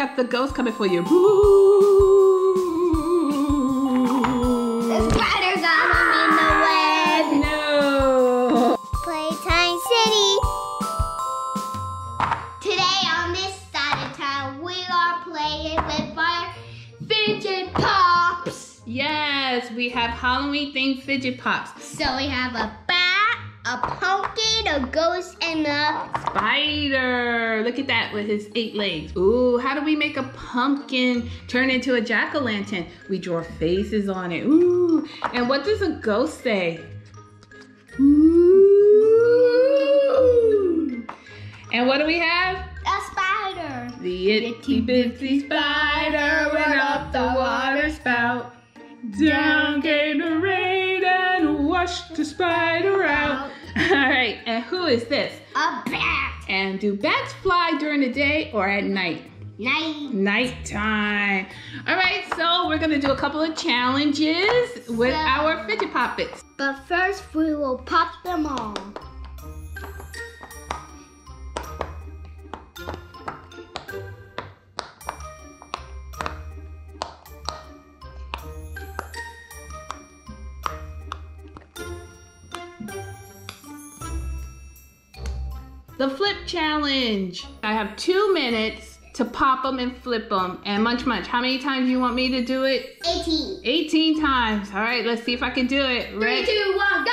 Got the ghost coming for you. The spider got him in the web. No. Playtime City. Today on this side of town, we are playing with our Fidget Pops. Yes, we have Halloween themed Fidget Pops. So we have a bat, a pumpkin, a ghost, and a spider. Look at that with his 8 legs. Ooh, how do we make a pumpkin turn into a jack-o'-lantern? We draw faces on it. Ooh, and what does a ghost say? Ooh. And what do we have? a spider. The itsy bitsy spider went up the water spout. Down came the rain and washed the spider out. Alright, and who is this? A bat. And do bats fly during the day or at night? Night. Nighttime. Alright, so we're gonna do a couple of challenges with our Fidget Poppets. But first we will pop them all. The flip challenge. I have 2 minutes to pop them and flip them. And Munch Munch, how many times do you want me to do it? 18. 18 times. All right, let's see if I can do it. 3, 2, 1, go!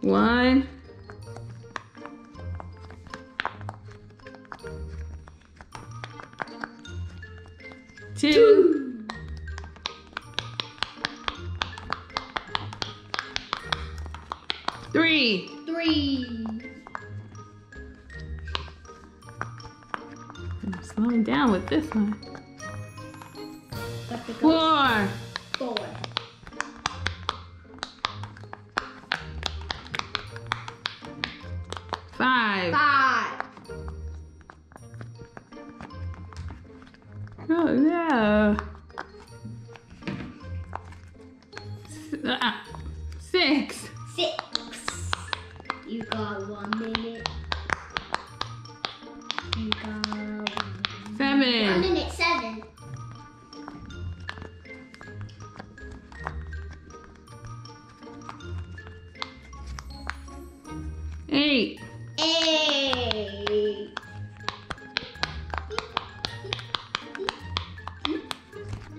One. 2. 3. I'm slowing down with this one. 4. 4. 5. 5. Oh no. 6. 6. You got 1 minute. You got 7. 1 minute, 7. 8. 8.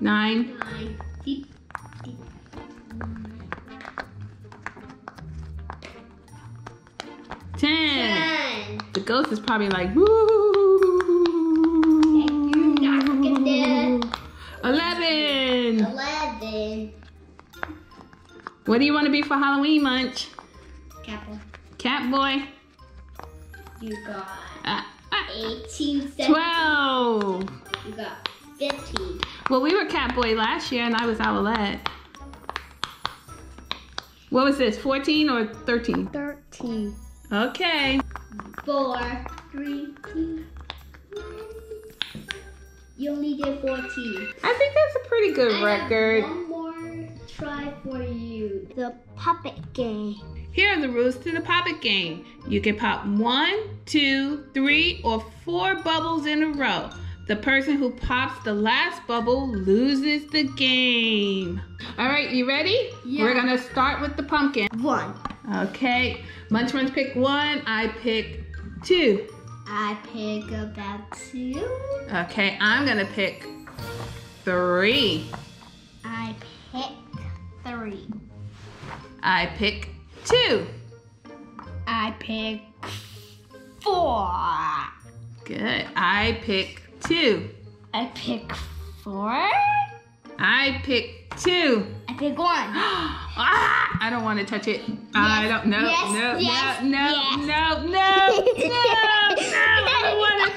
9. 9. 10. The ghost is probably like, woo. 11. 11. What do you want to be for Halloween, Munch? Catboy. Catboy. You got 18. 12. You got 15. Well, we were Catboy last year and I was Owlette. What was this, 14 or 13? 13. Okay. 4, 3, 2, 1. You only did 14. I think that's a pretty good record. One more try for you. The puppet game. Here are the rules to the Pop It game. You can pop 1, 2, 3, or 4 bubbles in a row. The person who pops the last bubble loses the game. All right, you ready? Yeah. We're gonna start with the pumpkin. 1. Okay, Munch Munch pick 1, I pick 2. I pick about 2. Okay, I'm gonna pick 3. I pick 3. I pick 2. I pick 4. Good, I pick 2. I pick 4. I pick 2. I pick 1. Ah, I don't want to touch it. I don't. No. Yes, No. yes, No. yes. No. No. No. No.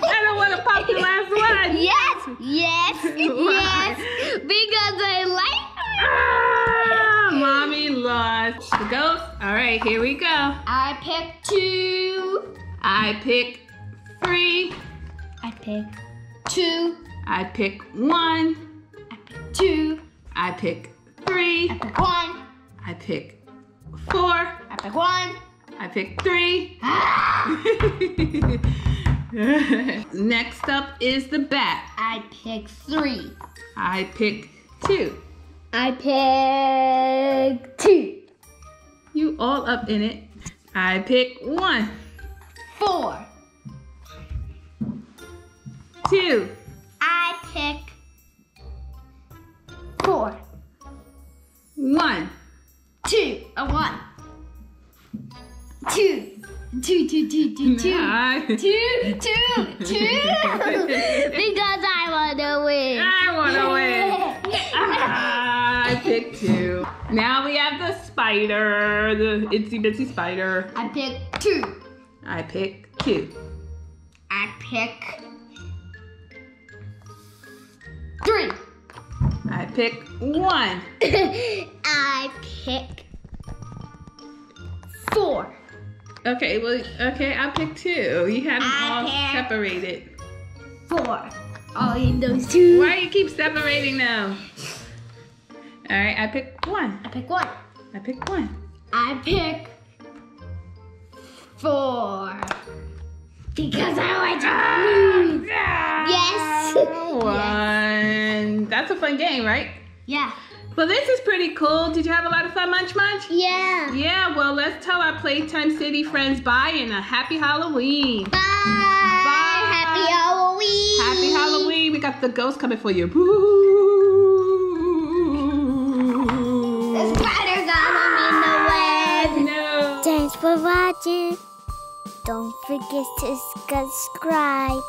I don't want to pop the last one. Yes. Yes. Why? Yes. Because I like it. Ah, Mommy lost. The ghost. All right, here we go. I pick 2. I pick 3. I pick 2. I pick 1. I pick 2. I pick 3. I pick 1. I pick 4. I pick 1. I picked 3. Next up is the bat. I pick 3. I pick 2. I pick 2. You all up in it. I pick 1. 4. 2. I pick 4. 1. 2. 1. 2. 2, 2, 2, 2, 2. I 2, 2, 2. Because I want to win. want to win. I picked 2. Now we have the spider, the itsy bitsy spider. I pick 2. I pick 2. I pick 3. I pick 1. I pick 4. Okay, well, I'll pick 2. You have them all pick separated. 4. All in those 2. Why you keep separating them? All right, I pick 1. I pick 1. I pick 1. I pick 4. Because I want to lose. Yes. 1. That's a fun game, right? Yeah. Well, this is pretty cool. Did you have a lot of fun, Munch Munch? Yeah. Yeah, well, let's tell our Playtime City friends bye and a happy Halloween. Bye. Bye. Happy Halloween. Happy Halloween. We got the ghost coming for you. Boo. The spider got him in the web. No. Thanks for watching. Don't forget to subscribe.